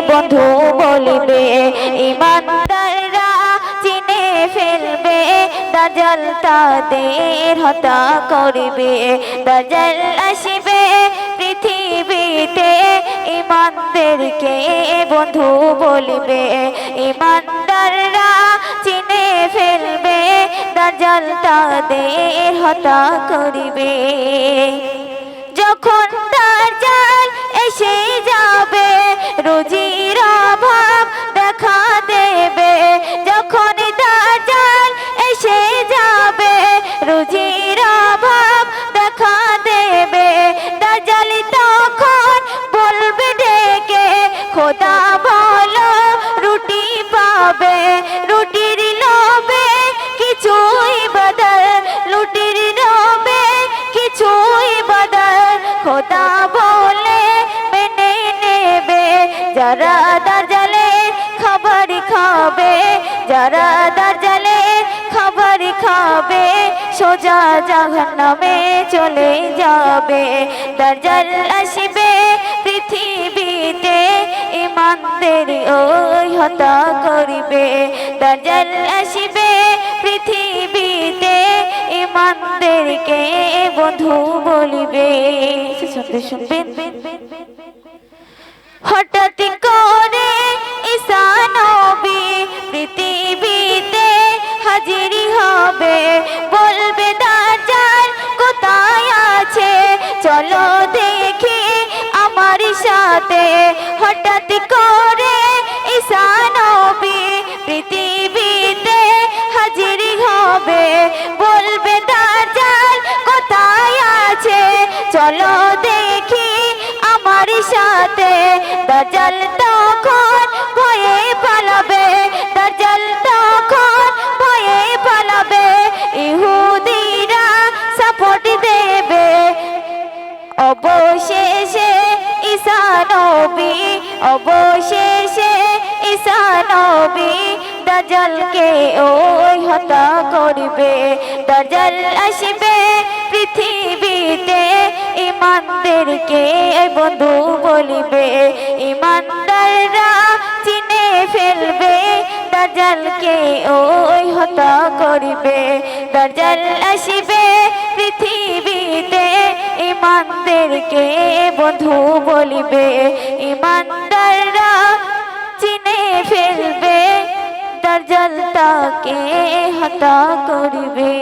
বন্ধু বলিবে। ইমানদাররা চিনে ফেলবে দাজ্জাল তাদের হত্যা করিবে। দাজ্জাল আসিবে পৃথিবীতে ইমানদারকে বন্ধু বলিবে। ইমানদাররা চিনে ফেলবে দাজ্জাল তাদের হত্যা করিবে। যখন দাজ্জাল এসে যাবে রুজির অভাব দেখা দেবে। যখন দাজ্জাল এসে যাবে রুজির অভাব দেখা দেবে। দাজ্জাল তখন বলবে ডেকে খোদা বলো রুটি পাবে। রুটির লোভে কিছুই বদল, রুটির লোভে কিছুই বদল খোদা বলে মেনে নেবে। যারা দাজ্জালের খাবার খাবে, যারা দাজ্জালের খাবার খাবে সোজা জাহান্নামে চলে যাবে। দাজ্জাল আসবে পৃথিবীতে ইমানদের ওই হত্যা করিবে। দাজ্জাল আসবে পৃথিবীতে ইমানদেরকে বন্ধু বলিবে। শুনবেন হঠাৎ করে ঈসা নবী পৃথিবীতে হাজির হবে। বলবে দাজ্জাল কোথায় আছে চলো দেখি আমার সাথে। হঠাৎ করে ঈসা নবী পৃথিবীতে হাজির হবে। বলবে দাজ্জাল কোথায় আছে চলো দেখি আমার সাথে। দাজ্জাল তখন ভয়ে পালাবে, দাজ্জাল তখন ভয়ে পালাবে। ইহুদিরা সাপোর্ট দেবে। অবশেষে ঈসা নবী, অবশেষে ঈসা নবী দাজ্জালকে ওই হত্যা করবে। দাজ্জাল আসবে পৃথিবীতে ইমানদারকে বন্ধু বলিবে। ইমানদাররা চিনে ফেলবে দাজ্জালকে ওই হত্যা করিবে। দাজ্জাল আসবে পৃথিবীতে ইমানদারকে বন্ধু বলিবে। ইমানদাররা চিনে ফেলবে দাজ্জাল তাকে হত্যা করিবে।